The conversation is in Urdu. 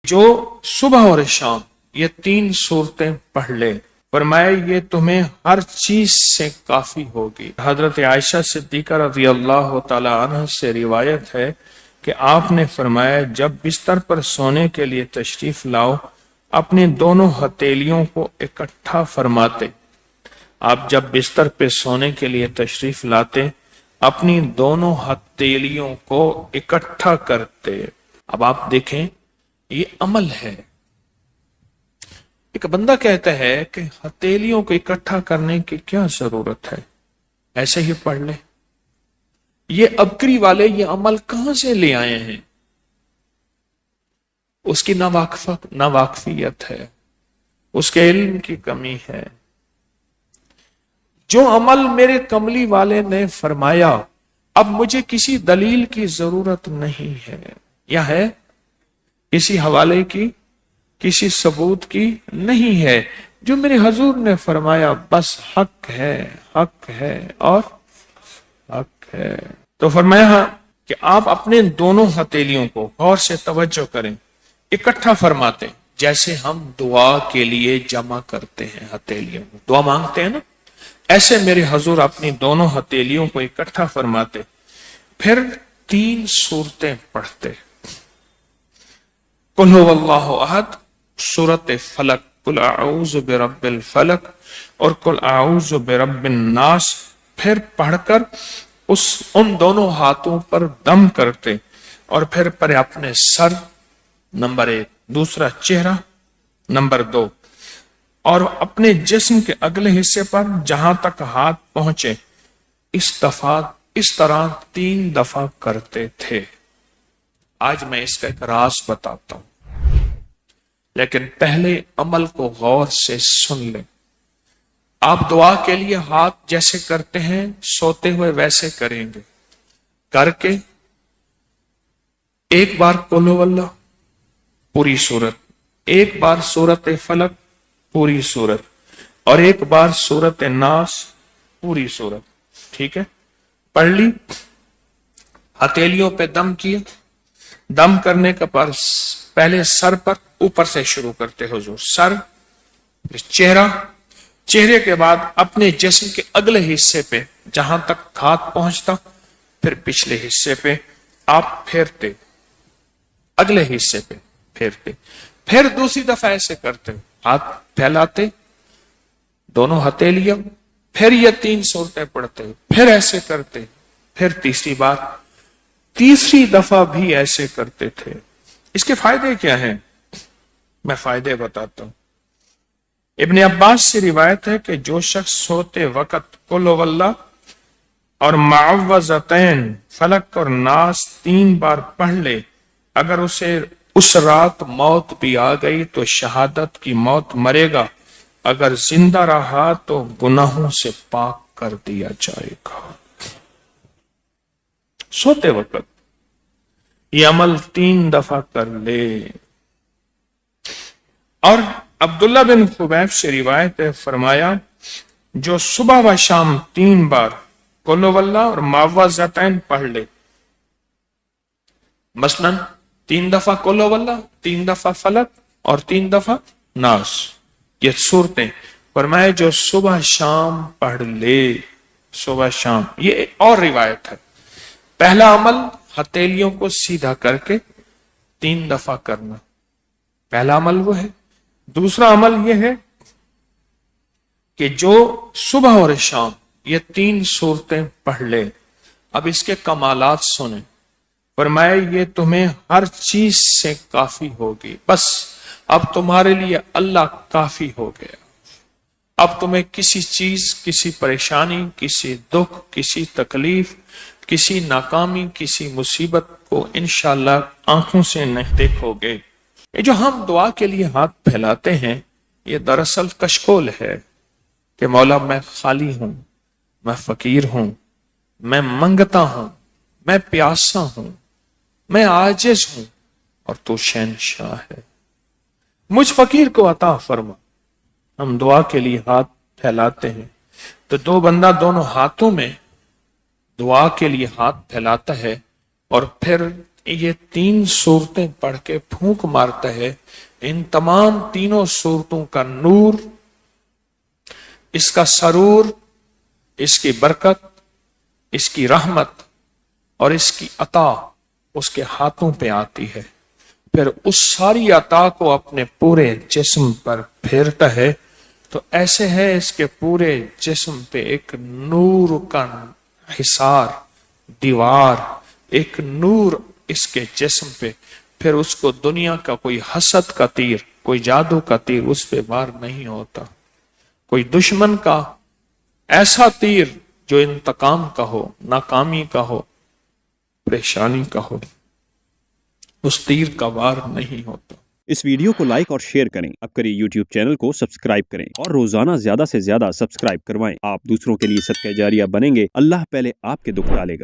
جو صبح اور شام یہ 3 صورتیں پڑھ لے، فرمایا یہ تمہیں ہر چیز سے کافی ہوگی۔ حضرت عائشہ صدیقہ رضی اللہ تعالی عنہ سے روایت ہے کہ آپ نے فرمایا جب بستر پر سونے کے لیے تشریف لاؤ اپنی دونوں ہتھیلیوں کو اکٹھا فرماتے۔ آپ جب بستر پہ سونے کے لیے تشریف لاتے اپنی دونوں ہتھیلیوں کو اکٹھا کرتے۔ اب آپ دیکھیں یہ عمل ہے۔ ایک بندہ کہتا ہے کہ ہتھیلیوں کو اکٹھا کرنے کی کیا ضرورت ہے، ایسے ہی پڑھ لے۔ یہ ابکری والے یہ عمل کہاں سے لے آئے ہیں؟ اس کی ناواقفیت ہے، اس کے علم کی کمی ہے۔ جو عمل میرے کملی والے نے فرمایا اب مجھے کسی دلیل کی ضرورت نہیں ہے، یا ہے کسی حوالے کی، کسی ثبوت کی نہیں ہے۔ جو میرے حضور نے فرمایا بس حق ہے، حق ہے اور حق ہے۔ تو فرمایا کہ آپ اپنے دونوں ہتھیلیوں کو غور سے توجہ کریں، اکٹھا فرماتے جیسے ہم دعا کے لیے جمع کرتے ہیں ہتھیلیوں کو، دعا مانگتے ہیں نا، ایسے میرے حضور اپنی دونوں ہتھیلیوں کو اکٹھا فرماتے، پھر 3 صورتیں پڑھتے۔ قل هو اللہ احد، سورۃ فلق، قل اعوذ برب الفلق اور قل اعوذ برب الناس، پھر پڑھ کر ان دونوں ہاتھوں پر دم کرتے اور پھر پر اپنے سر نمبر 1، دوسرا چہرہ نمبر 2، اور اپنے جسم کے اگلے حصے پر جہاں تک ہاتھ پہنچے اس طرح 3 دفعہ کرتے تھے۔ آج میں اس کا ایک راز بتاتا ہوں، لیکن پہلے عمل کو غور سے سن لیں۔ آپ دعا کے لیے ہاتھ جیسے کرتے ہیں سوتے ہوئے ویسے کریں گے، کر کے ایک بار قل هو اللہ پوری سورت، ایک بار سورۃ فلق پوری سورت، اور ایک بار سورۃ ناس پوری سورت۔ ٹھیک ہے، پڑھ لی، ہتھیلیوں پہ دم کیا۔ دم کرنے کا پہلے سر پر اوپر سے شروع کرتے حضور، سر، پھر چہرہ، چہرے کے بعد اپنے جسم کے اگلے حصے پہ جہاں تک ہاتھ پہنچتا، پھر پچھلے حصے پہ آپ پھیرتے، اگلے حصے پہ پھیرتے، پھر دوسری دفعہ ایسے کرتے، ہاتھ پھیلاتے دونوں ہتھیلیاں، پھر یہ 3 صورتیں پڑھتے، پھر ایسے کرتے، پھر تیسری دفعہ بھی ایسے کرتے تھے۔ اس کے فائدے کیا ہیں؟ میں فائدے بتاتا ہوں۔ ابن عباس سے روایت ہے کہ جو شخص سوتے وقت قل هو اللہ اور معوذتین فلق اور ناس 3 بار پڑھ لے، اگر اسے اس رات موت بھی آ گئی تو شہادت کی موت مرے گا، اگر زندہ رہا تو گناہوں سے پاک کر دیا جائے گا۔ سوتے وقت یہ عمل 3 دفعہ کر لے۔ اور عبداللہ بن خبیب سے روایت ہے، فرمایا جو صبح و شام 3 بار قل هو اللہ اور معوذتین پڑھ لے، مثلاً 3 دفعہ قل هو اللہ، 3 دفعہ فلق اور 3 دفعہ ناس، یہ صورتیں، فرمایا جو صبح شام پڑھ لے، صبح شام۔ یہ اور روایت ہے، پہلا عمل ہتھیلیوں کو سیدھا کر کے 3 دفعہ کرنا، پہلا عمل وہ ہے۔ دوسرا عمل یہ ہے کہ جو صبح اور شام یہ 3 صورتیں پڑھ لے۔ اب اس کے کمالات سنیں، فرمایا یہ تمہیں ہر چیز سے کافی ہوگی، بس اب تمہارے لیے اللہ کافی ہو گیا۔ اب تمہیں کسی چیز، کسی پریشانی، کسی دکھ، کسی تکلیف، کسی ناکامی، کسی مصیبت کو انشاءاللہ آنکھوں سے نہیں دیکھو گے۔ یہ جو ہم دعا کے لیے ہاتھ پھیلاتے ہیں یہ دراصل کشکول ہے کہ مولا میں خالی ہوں، میں فقیر ہوں، میں منگتا ہوں، میں پیاسا ہوں، میں عاجز ہوں، اور تو شہنشاہ ہے، مجھ فقیر کو عطا فرما۔ ہم دعا کے لیے ہاتھ پھیلاتے ہیں تو 2 بندہ دونوں ہاتھوں میں دعا کے لیے ہاتھ پھیلاتا ہے اور پھر یہ 3 صورتیں پڑھ کے پھونک مارتا ہے، ان تمام تینوں صورتوں کا نور، اس کا سرور، اس کی برکت، اس کی رحمت اور اس کی عطا اس کے ہاتھوں پہ آتی ہے، پھر اس ساری عطا کو اپنے پورے جسم پر پھیرتا ہے، تو ایسے ہے اس کے پورے جسم پہ ایک نور کا حصار، دیوار، ایک نور اس کے جسم پہ، پھر اس کو دنیا کا کوئی حسد کا تیر، کوئی جادو کا تیر اس پہ وار نہیں ہوتا، کوئی دشمن کا ایسا تیر جو انتقام کا ہو، ناکامی کا ہو، پریشانی کا ہو، اس تیر کا وار نہیں ہوتا۔ اس ویڈیو کو لائک اور شیئر کریں، اب کریں یوٹیوب چینل کو سبسکرائب کریں اور روزانہ زیادہ سے زیادہ سبسکرائب کروائیں۔ آپ دوسروں کے لیے صدقہ جاریہ بنیں گے، اللہ پہلے آپ کے دکھ ٹالے گا۔